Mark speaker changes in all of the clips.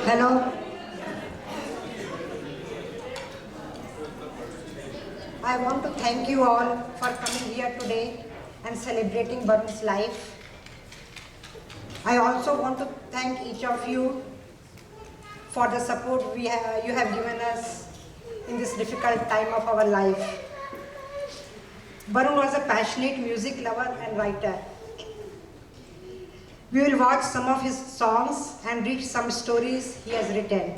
Speaker 1: Hello, I want to thank you all for coming here today and celebrating Barun's life. I also want to thank each of you for the support you have given us in this difficult time of our life. Barun was a passionate music lover and writer. We will watch some of his songs and read some stories he has written.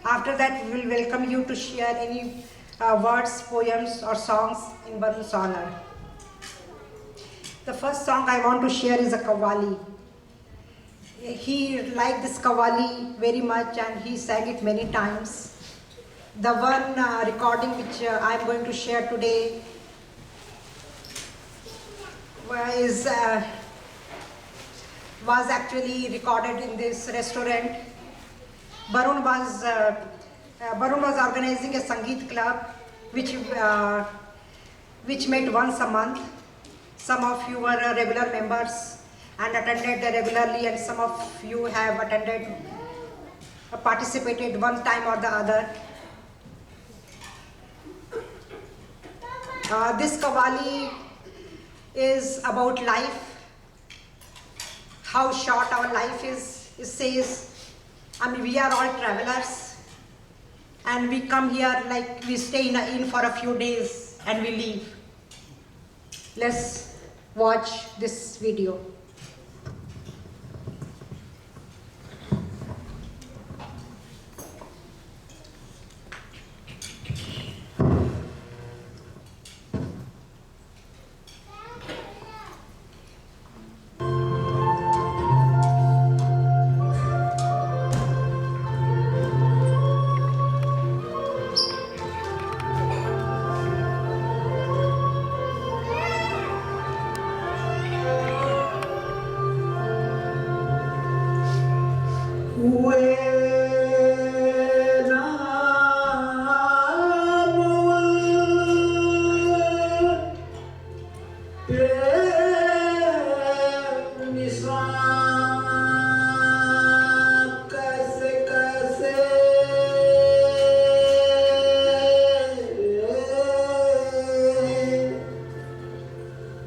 Speaker 1: After that, we will welcome you to share any words, poems or songs in Barun's honor. The first song I want to share is a Qawwali. He liked this Qawwali very much and he sang it many times. The one recording which I am going to share today was actually recorded in this restaurant. Barun was organizing a Sangeet club which met once a month. Some of you were regular members and attended regularly, and some of you have participated one time or the other. This Qawwali is about life, how short our life is. It says, we are all travelers and we come here like we stay in an inn for a few days and we leave. Let's watch this video.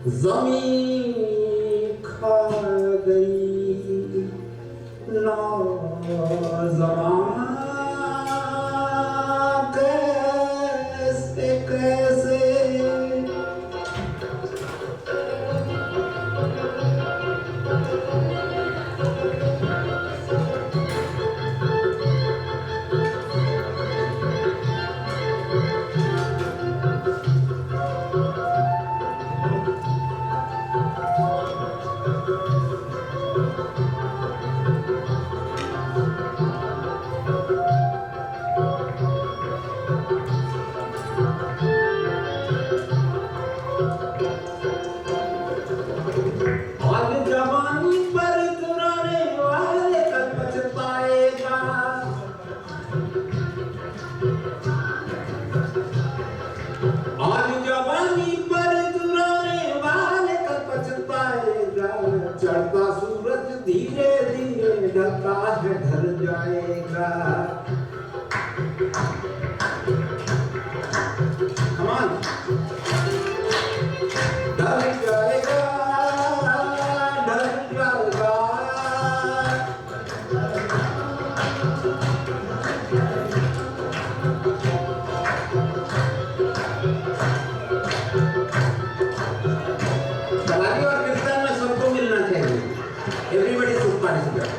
Speaker 2: ज़मीं खा गई नौजवान कैसे कैसे चढ़ता सूरज धीरे धीरे ढलता है ढल जाएगा Come on. ढल जाएगा ढल जाएगा कलारी और कीर्तन में सबको मिलना चाहिए Everybody should participate.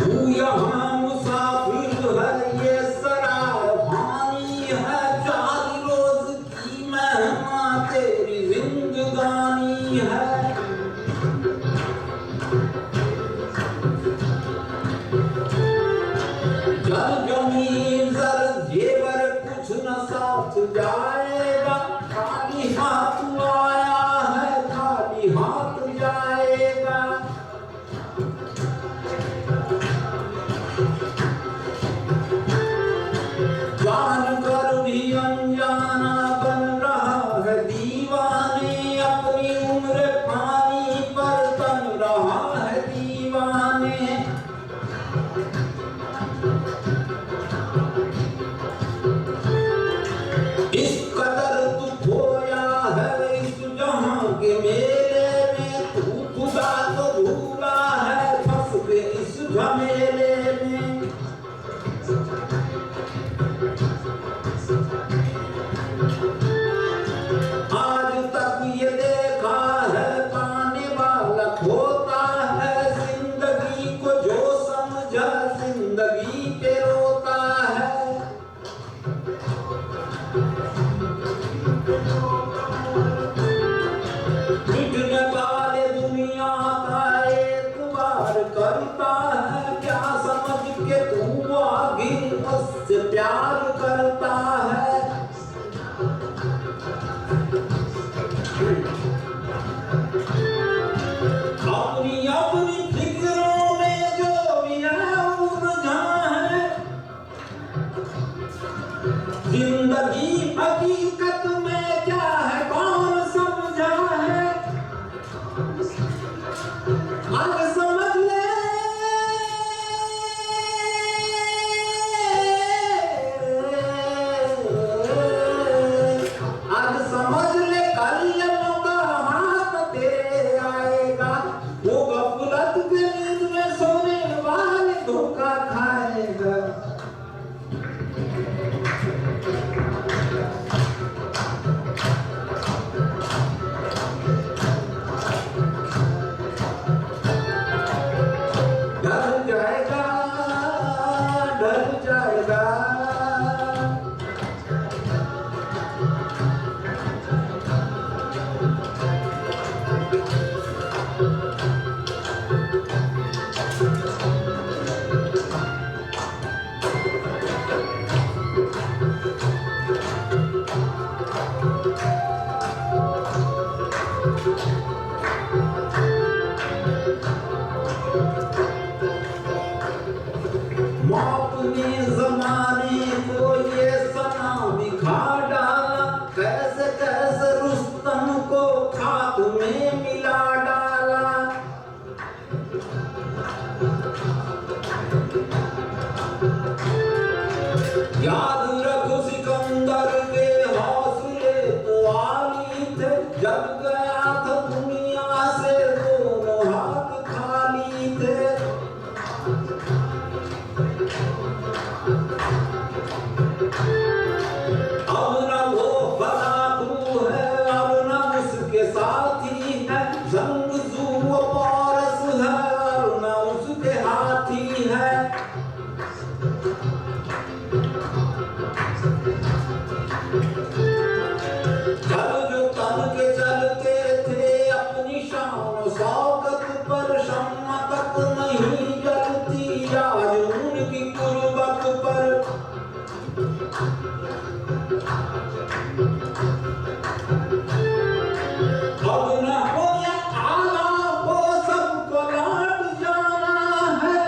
Speaker 2: तू यहाँ मुसाफिर है ये सराफानी है 4 रोज की मेहमान तेरी जिंदगानी है जल जमीन जर जेवर कुछ न साथ जाएगा खाली हाथ आया है खाली हाथ जाएगा जान जिंदगी हकीकत में क्या है कौन समझा है, अब समझ ले आज समझ ले कल ये मौका हाथ तेरे आएगा, वो गफलत के नींद में सोने वाले धोखा खाएगा। डर जाएगा डर जाएगा, मौत ने जमाने को ये सना दिखा डाला, कैसे कैसे रुस्तम को खाक में मिला डाला। याद रखो सिकंदर के हौसले तो आली थे, जब गया था दुनिया से दोनों हाथ खाली थे। अब न वो बलातू है, अब न उसके साथी है, जंग जू पारस है, अब न उसके हाथी है। चल जो तन के चलते थे अपनी शान शौकत पर, शम्मा तक नहीं जलती आज उनकी कुर्बत पर। अब न हो या आला हो सबको लौट जाना है,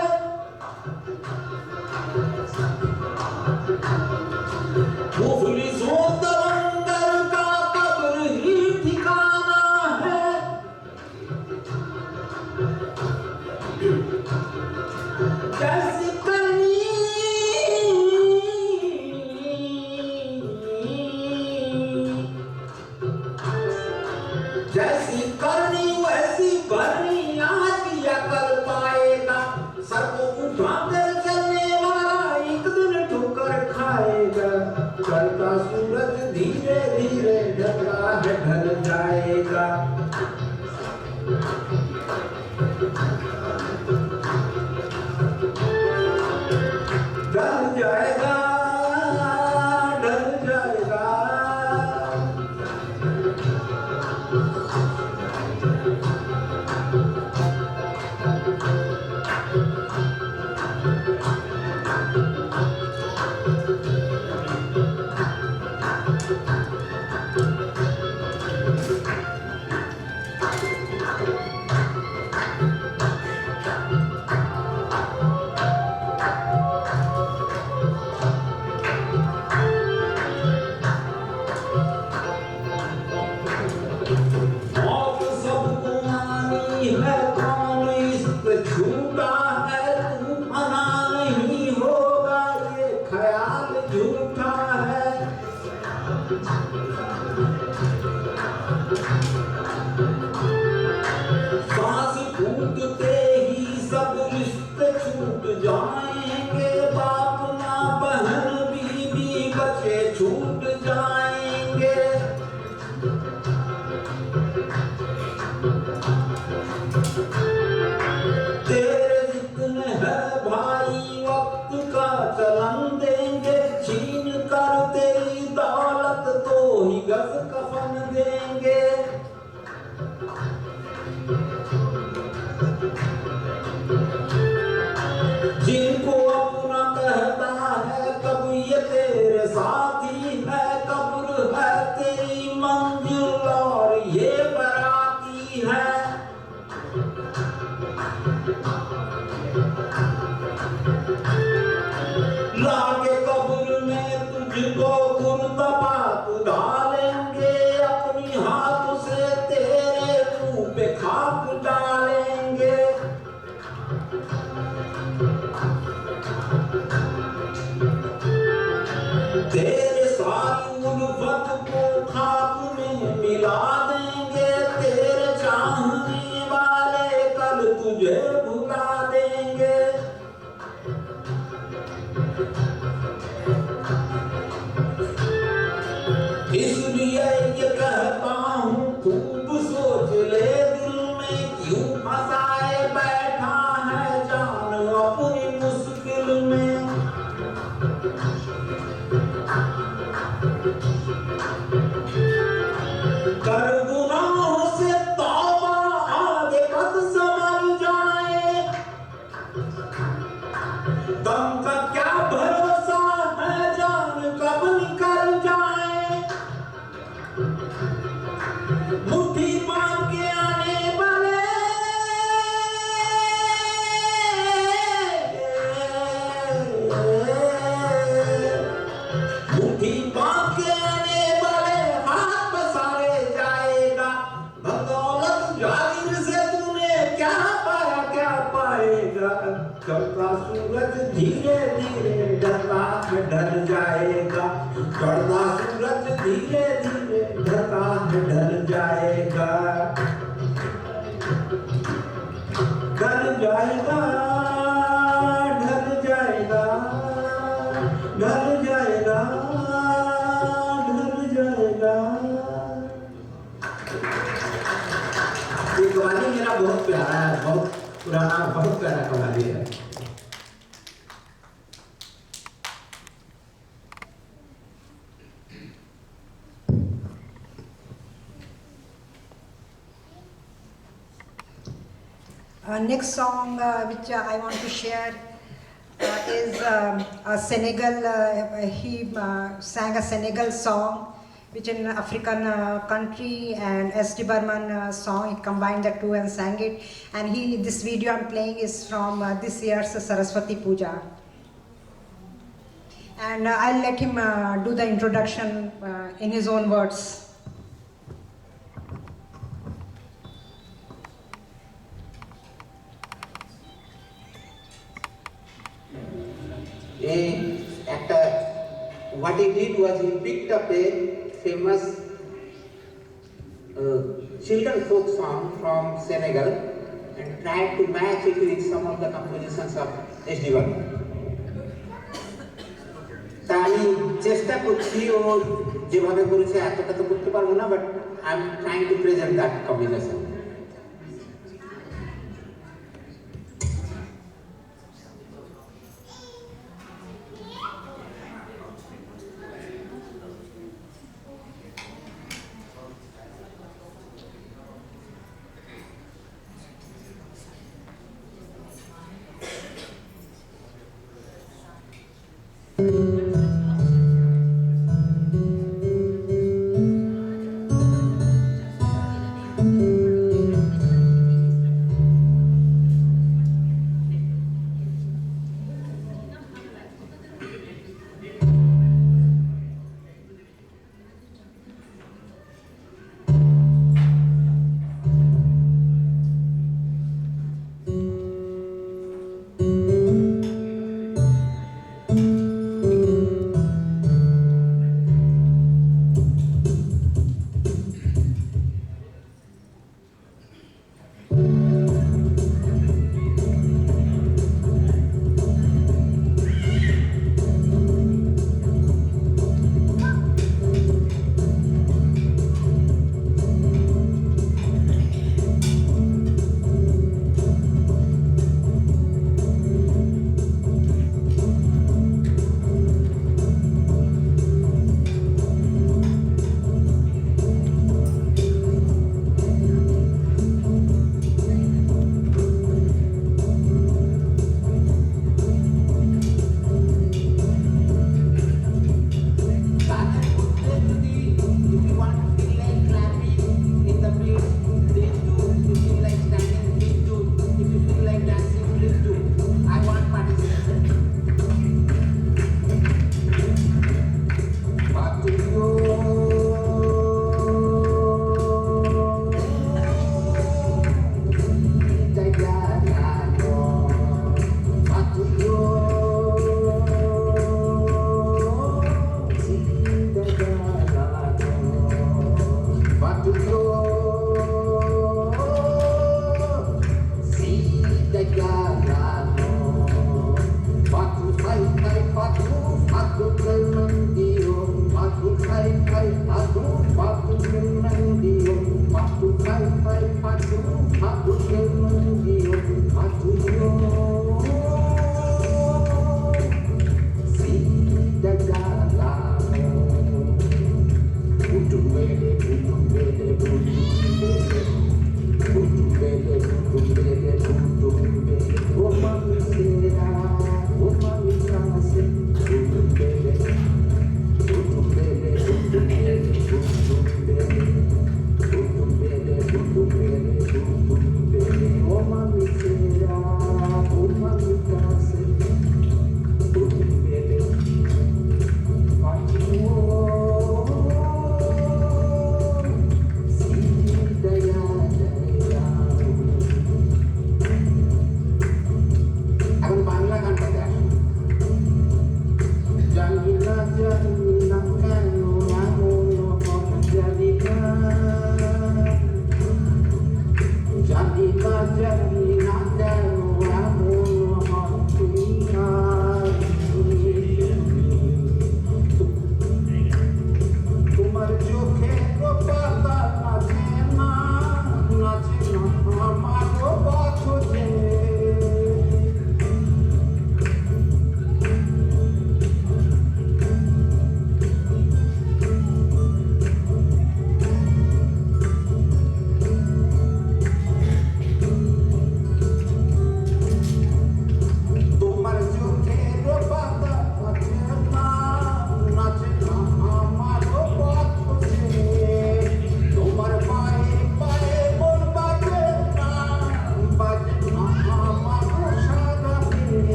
Speaker 2: मुफलिसों तवंदर का कब्र ही ठिकाना है। जैसी करनी जैसी करनी वैसी भरनी आज किया कर पाएगा, सर को उठा कर चलने वाला एक दिन ठोकर खाएगा। चलता सूरज धीरे धीरे ढला है ढल जाएगा। ढल जाएगा ढल जाएगा। मौत सबको आनी है, कौन इस पे झूठा है, तू फना नहीं होगा ये ख्याल झूठा है। सांस फूटते ही सब रिश्ते छूट जाएंगे, बाप माँ बहन बीवी बच्चे छूट जाएंगे। तेरे जितने है भाई वक्त का चलन देंगे, छीन कर तेरी दौलत तो ही गज कफन देंगे। जिनको अपना कहता है कब ये तेरे साथी है, कब्र है तेरी मंजिल और ये बराती है। लाके कब्र में तुझको तेरे सारी उल्फत को खाक में मिला देंगे, तेरे चाहने वाले कल तुझे भुला देंगे। इसलिए ये कहता हूँ खूब सोच ले दिल में, क्यों फंसाए बैठा है जान अपनी मुश्किल में। कर गुनाहों से तौबा, आगे कद संभल जाए। दम का क्या भरोसा है, जान कब निकल जाए। मुट्ठी बांध के आने वाले मुट्ठी बांध के आने वाले हाथ पसारे जाएगा। बदौलत जाहिर से तूने क्या पाया क्या पाएगा। चढ़ता सूरज धीरे धीरे ढलता है ढल जाएगा। चढ़ता सूरज धीरे धीरे ढलता है ढल जाएगा। ढल जाएगा, ढल जाएगा, ढल जाएगा, ढल जाएगा। ये कव्वाली मेरा बहुत प्यारा है, बहुत पुराना, बहुत प्यारा कव्वाली है।
Speaker 1: Next song which I want to share is a Senegal. He sang a Senegal song, which in African country, and S.D. Burman song. He combined the two and sang it. And this video I'm playing is from this year's Saraswati Puja. And I'll let him do the introduction in his own words.
Speaker 3: What he did was he picked up a famous children folk song from Senegal and tried to match it with some of the compositions of S.D. Burman. তা আমি চেষ্টা করছি ও যেভাবে করেছে এতটা তো করতে পারবো না, but I am trying to present that combination.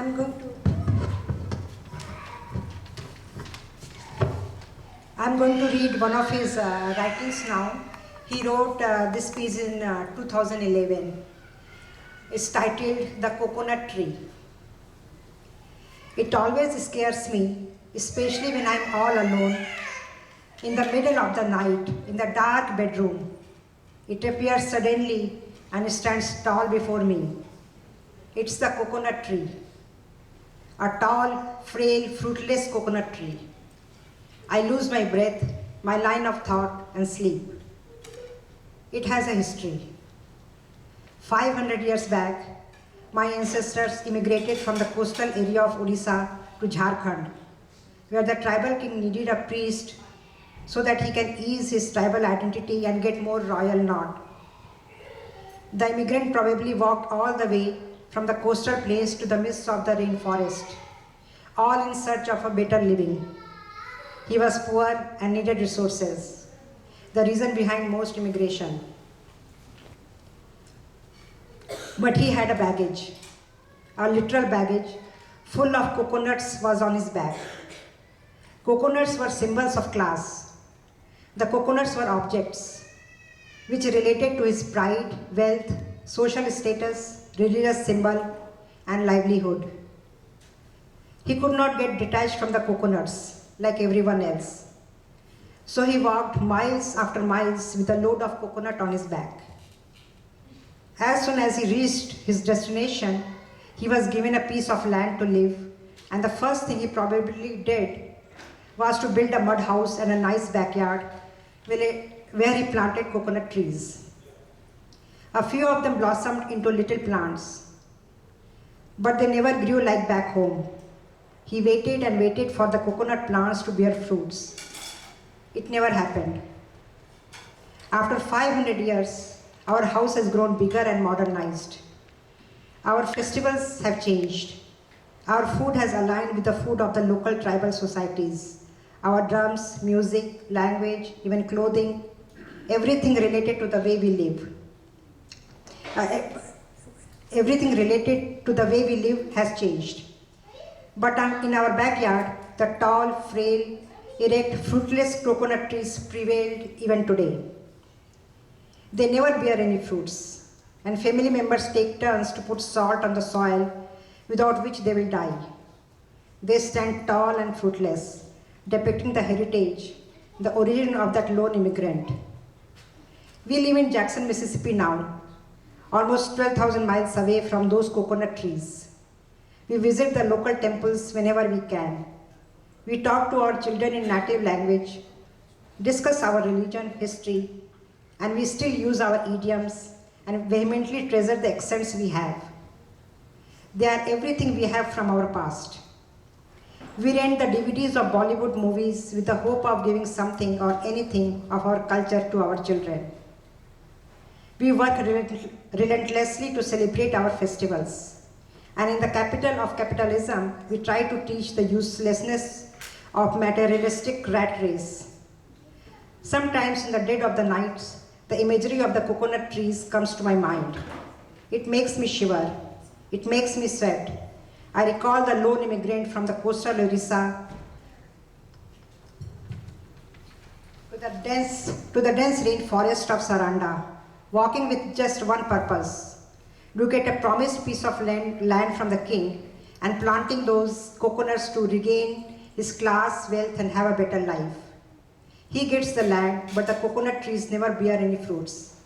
Speaker 1: I'm going to read one of his writings now. He wrote this piece in 2011. It's titled The Coconut Tree. It always scares me, especially when I'm all alone, in the middle of the night, in the dark bedroom. It appears suddenly and stands tall before me. It's the coconut tree, a tall, frail, fruitless coconut tree. I lose my breath, my line of thought, and sleep. It has a history. 500 years back, my ancestors immigrated from the coastal area of Odisha to Jharkhand, where the tribal king needed a priest so that he can ease his tribal identity and get more royal nod. The immigrant probably walked all the way from the coastal plains to the midst of the rainforest, all in search of a better living. He was poor and needed resources, the reason behind most immigration. But he had a baggage, a literal baggage, full of coconuts was on his back. Coconuts were symbols of class. The coconuts were objects which related to his pride, wealth, social status, religious symbol, and livelihood. He could not get detached from the coconuts like everyone else. So he walked miles after miles with a load of coconut on his back. As soon as he reached his destination, he was given a piece of land to live, and the first thing he probably did was to build a mud house and a nice backyard where he planted coconut trees. A few of them blossomed into little plants, but they never grew like back home. He waited and waited for the coconut plants to bear fruits. It never happened. After 500 years, our house has grown bigger and modernized. Our festivals have changed. Our food has aligned with the food of the local tribal societies. Our drums, music, language, even clothing, everything related to the way we live. Everything related to the way we live has changed. But in our backyard, the tall, frail, erect, fruitless coconut trees prevailed even today. They never bear any fruits, and family members take turns to put salt on the soil, without which they will die. They stand tall and fruitless, depicting the heritage, the origin of that lone immigrant. We live in Jackson, Mississippi now, almost 12,000 miles away from those coconut trees. We visit the local temples whenever we can. We talk to our children in native language, discuss our religion, history, and we still use our idioms and vehemently treasure the accents we have. They are everything we have from our past. We rent the DVDs of Bollywood movies with the hope of giving something or anything of our culture to our children. We work relentlessly to celebrate our festivals. And in the capital of capitalism, we try to teach the uselessness of materialistic rat race. Sometimes in the dead of the night, the imagery of the coconut trees comes to my mind. It makes me shiver. It makes me sweat. I recall the lone immigrant from the coastal Orissa to the dense rainforest of Saranda, walking with just one purpose, to get a promised piece of land from the king and planting those coconuts to regain his class, wealth, and have a better life. He gets the land, but the coconut trees never bear any fruits.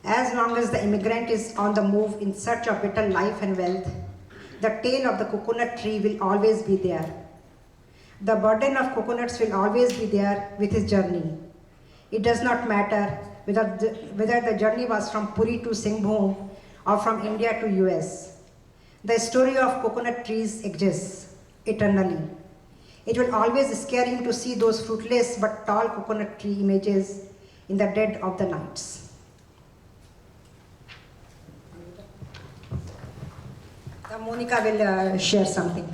Speaker 1: As long as the immigrant is on the move in search of better life and wealth, the tail of the coconut tree will always be there. The burden of coconuts will always be there with his journey. It does not matter whether the journey was from Puri to Singhbhum or from India to US. The story of coconut trees exists eternally. It will always scare him to see those fruitless but tall coconut tree images in the dead of the nights. Monica will share something.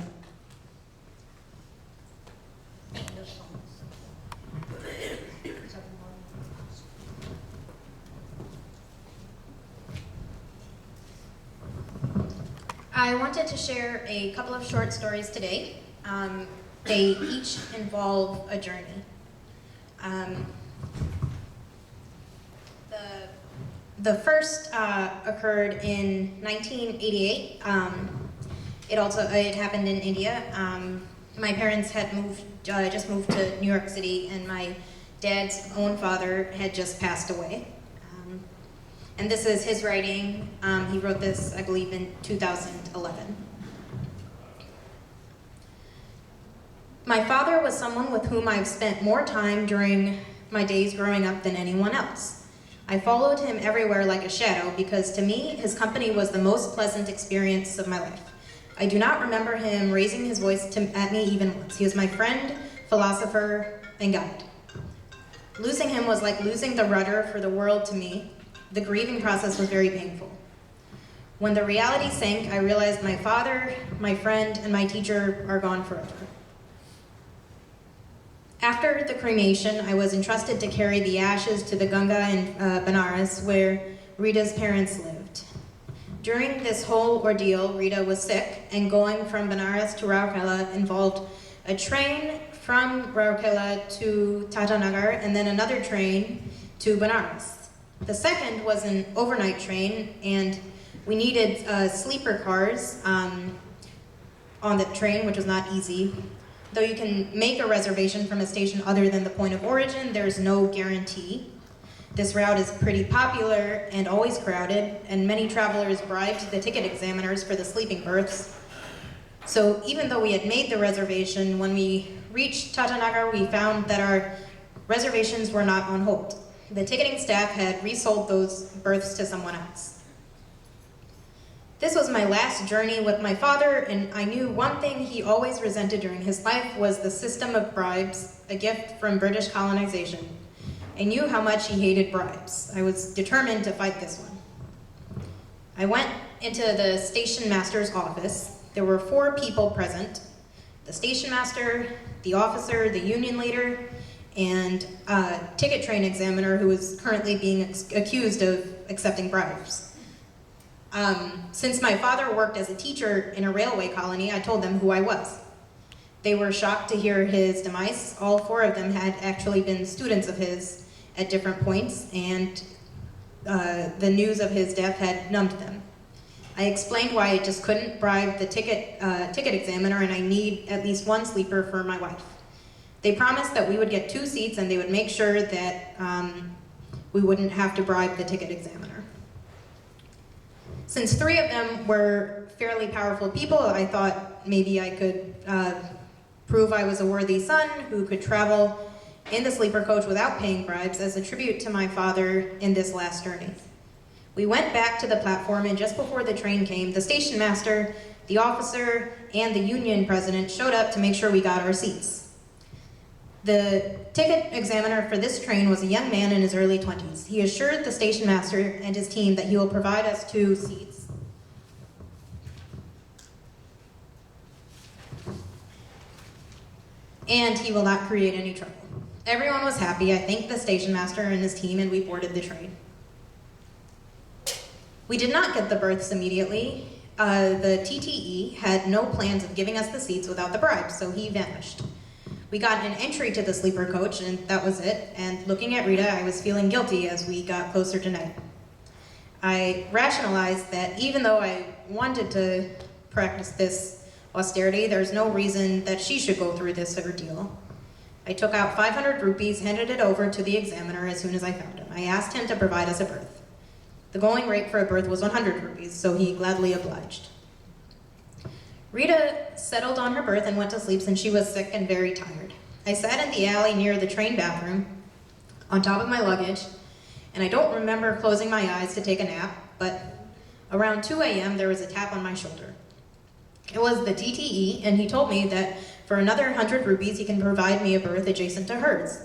Speaker 4: I wanted to share a couple of short stories today. They each involve a journey. The first occurred in 1988. It happened in India. My parents had just moved to New York City, and my dad's own father had just passed away. And this is his writing. He wrote this, I believe, in 2011. My father was someone with whom I've spent more time during my days growing up than anyone else. I followed him everywhere like a shadow because to me, his company was the most pleasant experience of my life. I do not remember him raising his voice at me even once. He was my friend, philosopher, and guide. Losing him was like losing the rudder for the world to me. The grieving process was very painful. When the reality sank, I realized my father, my friend, and my teacher are gone forever. After the cremation, I was entrusted to carry the ashes to the Ganga in Benares, where Rita's parents lived. During this whole ordeal, Rita was sick, and going from Benares to Rourkela involved a train from Rourkela to Tatanagar, and then another train to Benares. The second was an overnight train, and we needed sleeper cars on the train, which was not easy. Though you can make a reservation from a station other than the point of origin, there's no guarantee. This route is pretty popular and always crowded, and many travelers bribed the ticket examiners for the sleeping berths. So even though we had made the reservation, when we reached Tatanagar, we found that our reservations were not on hold. The ticketing staff had resold those berths to someone else. This was my last journey with my father, and I knew one thing he always resented during his life was the system of bribes, a gift from British colonization. I knew how much he hated bribes. I was determined to fight this one. I went into the station master's office. There were 4 people present: the station master, the officer, the union leader, and a ticket train examiner who was currently being accused of accepting bribes. Since my father worked as a teacher in a railway colony, I told them who I was. They were shocked to hear his demise. All 4 of them had actually been students of his at different points, and the news of his death had numbed them. I explained why I just couldn't bribe the ticket examiner, and I need at least 1 sleeper for my wife. They promised that we would get 2 seats, and they would make sure that we wouldn't have to bribe the ticket examiner. Since 3 of them were fairly powerful people, I thought maybe I could prove I was a worthy son who could travel in the sleeper coach without paying bribes as a tribute to my father in this last journey. We went back to the platform, and just before the train came, the station master, the officer, and the union president showed up to make sure we got our seats. The ticket examiner for this train was a young man in his early 20s. He assured the station master and his team that he will provide us 2 seats. And he will not create any trouble. Everyone was happy. I thanked the station master and his team, and we boarded the train. We did not get the berths immediately. The TTE had no plans of giving us the seats without the bribes, so he vanished. We got an entry to the sleeper coach, and that was it. And looking at Rita, I was feeling guilty as we got closer to night. I rationalized that even though I wanted to practice this austerity, there's no reason that she should go through this ordeal. I took out 500 rupees, handed it over to the examiner as soon as I found him. I asked him to provide us a berth. The going rate for a berth was 100 rupees, so he gladly obliged. Rita settled on her berth and went to sleep since she was sick and very tired. I sat in the alley near the train bathroom, on top of my luggage, and I don't remember closing my eyes to take a nap, but around 2 a.m. there was a tap on my shoulder. It was the TTE, and he told me that for another 100 rupees he can provide me a berth adjacent to hers.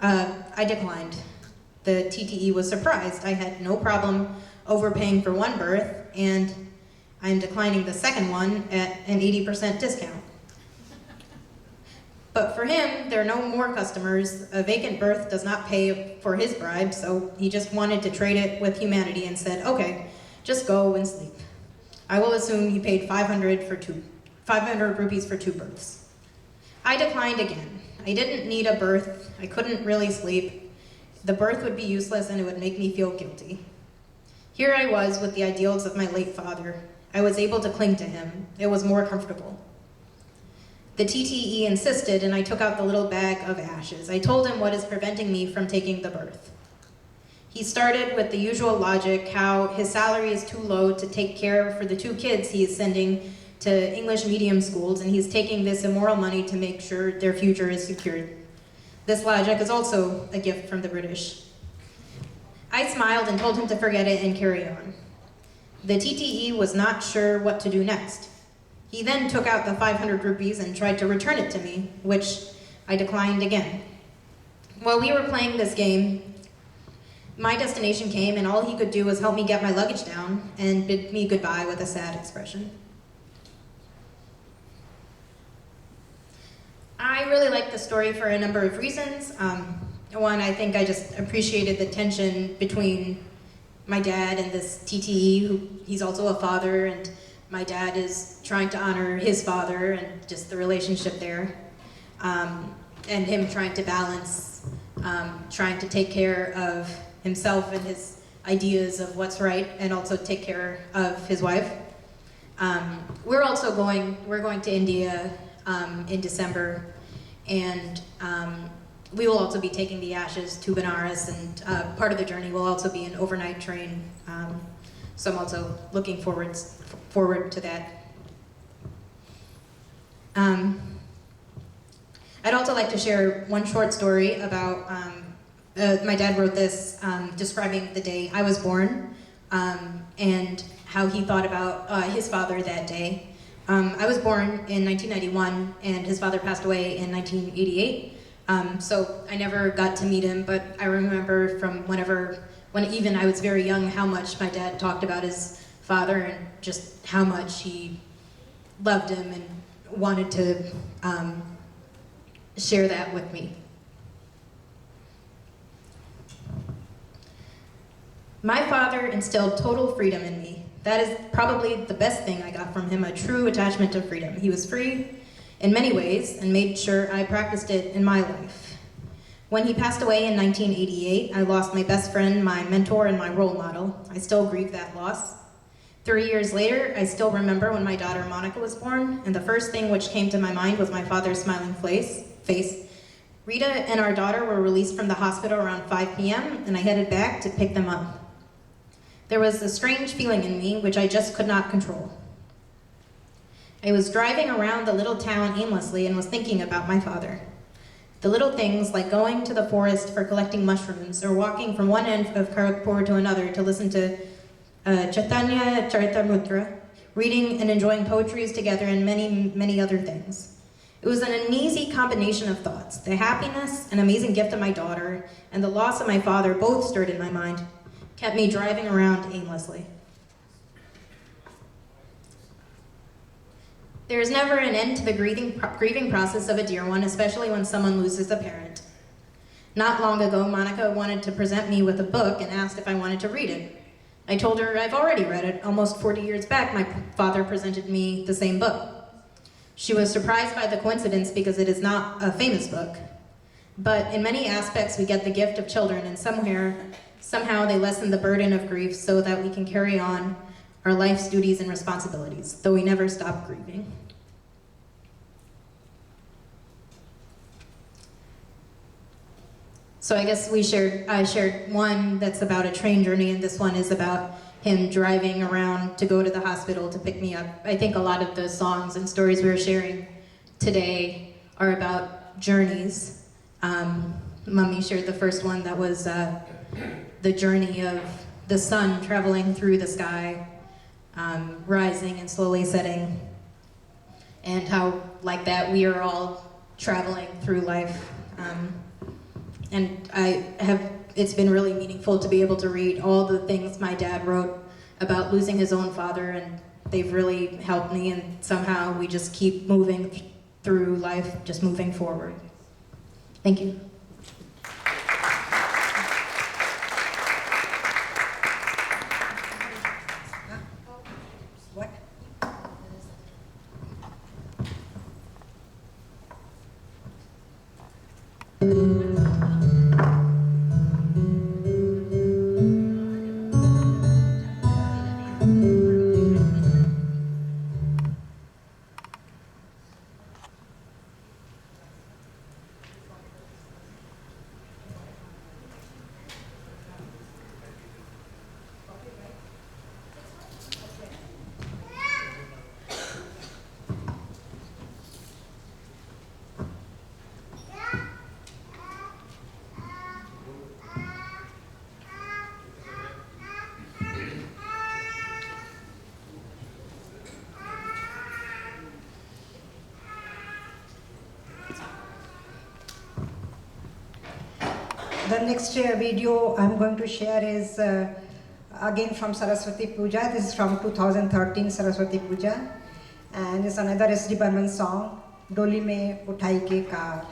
Speaker 4: I declined. The TTE was surprised. I had no problem overpaying for 1 berth, and I'm declining the second one at an 80% discount. But for him, there are no more customers. A vacant berth does not pay for his bribe, so he just wanted to trade it with humanity and said, okay, just go and sleep. I will assume he paid 500 rupees for 2 births. I declined again. I didn't need a birth. I couldn't really sleep. The birth would be useless and it would make me feel guilty. Here I was with the ideals of my late father. I was able to cling to him. It was more comfortable. The TTE insisted, and I took out the little bag of ashes. I told him what is preventing me from taking the birth. He started with the usual logic, how his salary is too low to take care for the 2 kids he is sending to English medium schools, and he's taking this immoral money to make sure their future is secured. This logic is also a gift from the British. I smiled and told him to forget it and carry on. The TTE was not sure what to do next. He then took out the 500 rupees and tried to return it to me, which I declined again. While we were playing this game, my destination came and all he could do was help me get my luggage down and bid me goodbye with a sad expression. I really like the story for a number of reasons. One, I think I just appreciated the tension between my dad and this TTE, who he's also a father, and my dad is trying to honor his father and just the relationship there. And him trying to balance, trying to take care of himself and his ideas of what's right, and also take care of his wife. We're going to India in December, and we will also be taking the ashes to Benares, and part of the journey will also be an overnight train. So I'm also looking forward to that. I'd also like to share one short story about, my dad wrote this describing the day I was born and how he thought about his father that day. I was born in 1991 and his father passed away in 1988. So I never got to meet him, but I remember from when even I was very young, how much my dad talked about his father and just how much he loved him and wanted to share that with me. My father instilled total freedom in me. That is probably the best thing I got from him, a true attachment to freedom. He was free in many ways and made sure I practiced it in my life. When he passed away in 1988, I lost my best friend, my mentor, and my role model. I still grieve that loss. 3 years later, I still remember when my daughter Monica was born, and the first thing which came to my mind was my father's smiling face. Rita and our daughter were released from the hospital around 5 p.m., and I headed back to pick them up. There was a strange feeling in me which I just could not control. I was driving around the little town aimlessly and was thinking about my father. The little things like going to the forest for collecting mushrooms or walking from one end of Kharagpur to another to listen to Chaitanya Charitamrita, reading and enjoying poetries together, and many, many other things. It was an uneasy combination of thoughts. The happiness and amazing gift of my daughter and the loss of my father both stirred in my mind, kept me driving around aimlessly. There is never an end to the grieving process of a dear one, especially when someone loses a parent. Not long ago, Monica wanted to present me with a book and asked if I wanted to read it. I told her I've already read it. Almost 40 years back, my father presented me the same book. She was surprised by the coincidence because it is not a famous book. But in many aspects, we get the gift of children, and somehow they lessen the burden of grief so that we can carry on our life's duties and responsibilities, though we never stop grieving. So I guess I shared one that's about a train journey, and this one is about him driving around to go to the hospital to pick me up. I think a lot of the songs and stories we were sharing today are about journeys. Mummy shared the first one that was the journey of the sun traveling through the sky, rising and slowly setting, and how, like that, we are all traveling through life. And it's been really meaningful to be able to read all the things my dad wrote about losing his own father, and they've really helped me, and somehow we just keep moving through life, just moving forward. Thank you.
Speaker 1: What? The next video I'm going to share is again from Saraswati Puja. This is from 2013 Saraswati Puja, and it's another S.D. Burman song, Doli Mein Uthai Ke Car.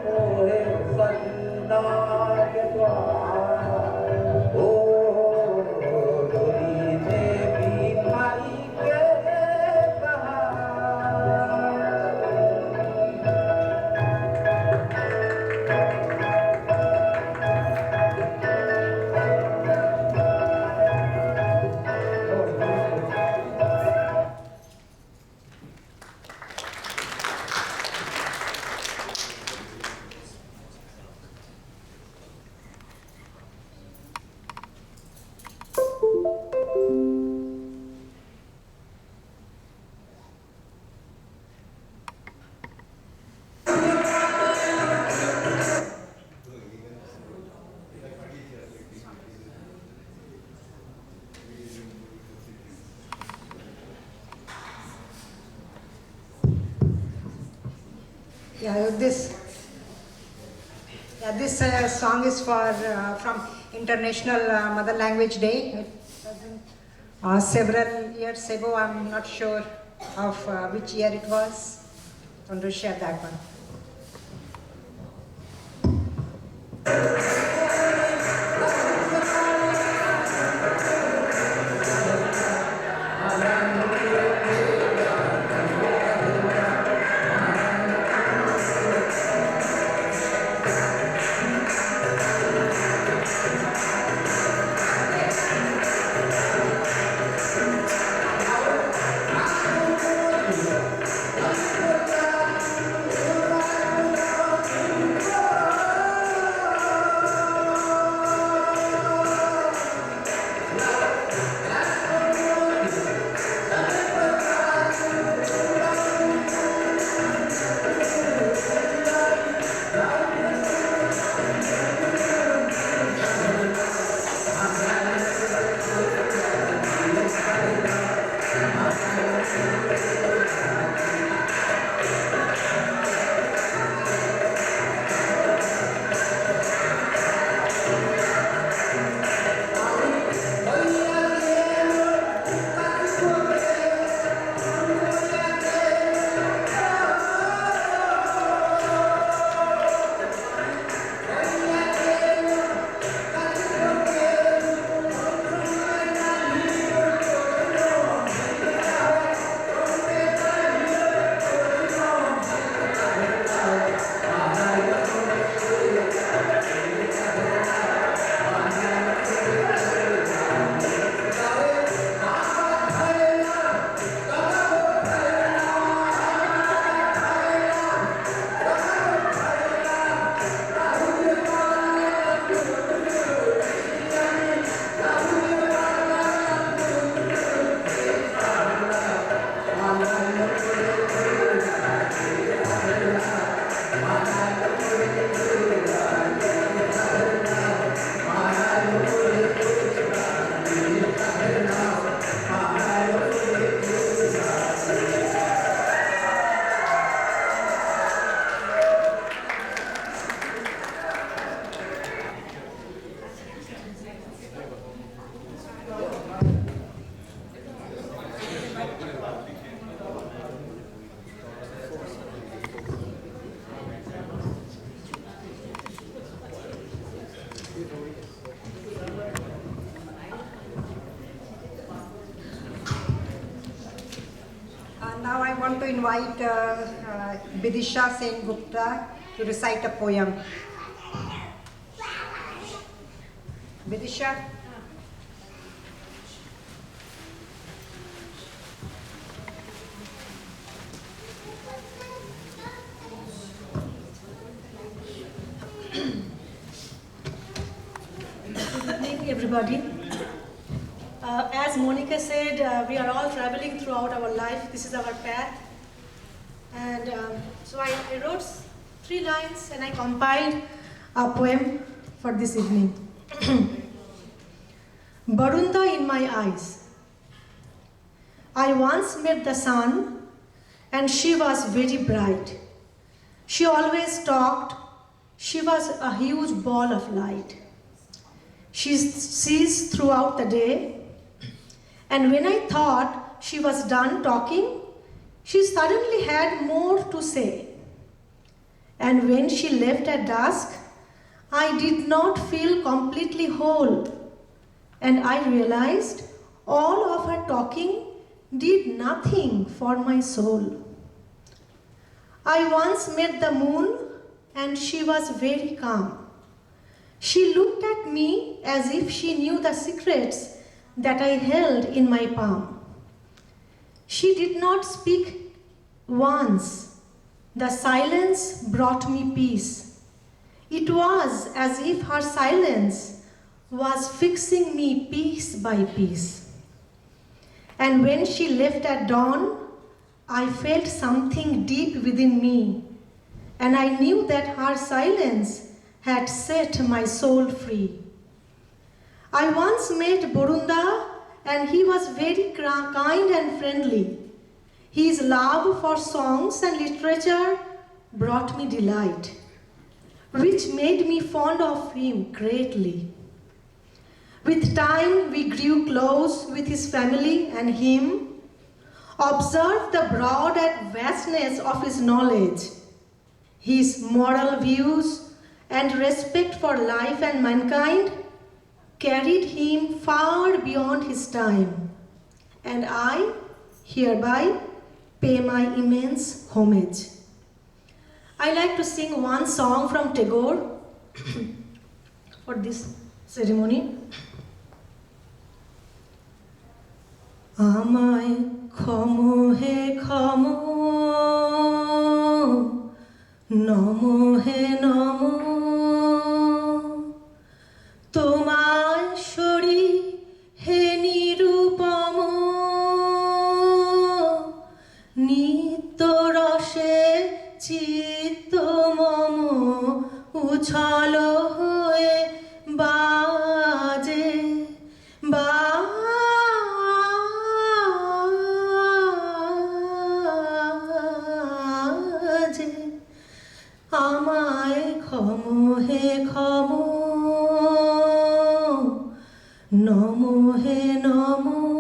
Speaker 2: मोहे सजना के द्वार ओ डोली में बिठाई के कहा
Speaker 1: This song is for from International Mother Language Day. Several years ago, I'm not sure of which year it was. I want to share that one. Now I want to invite Bidisha Sen Gupta to recite a poem. Bidisha.
Speaker 5: Good evening, everybody. As Monica said, we are all traveling throughout our life. This is our path. And so I wrote 3 lines and I compiled a poem for this evening. Barunda in my eyes. I once met the sun and she was very bright. She always talked. She was a huge ball of light. She sees throughout the day. And when I thought she was done talking, she suddenly had more to say. And when she left at dusk, I did not feel completely whole. And I realized all of her talking did nothing for my soul. I once met the moon and she was very calm. She looked at me as if she knew the secrets that I held in my palm. She did not speak once. The silence brought me peace. It was as if her silence was fixing me piece by piece. And when she left at dawn, I felt something deep within me, and I knew that her silence had set my soul free. I once met Barun, and he was very kind and friendly. His love for songs and literature brought me delight, which made me fond of him greatly. With time, we grew close with his family and him, observed the broad and vastness of his knowledge, his moral views and respect for life and mankind carried him far beyond his time, and I hereby pay my immense homage. I like to sing one song from Tagore for this ceremony. আমায় ক্ষমো হে ক্ষমো নমো হে নমো তোমায় sorry হে নিরূপম নিত্য রসে চিত্ত মম উছল হয়ে বাজে আমায় ক্ষমো হে ক্ষমো নমো হে নমো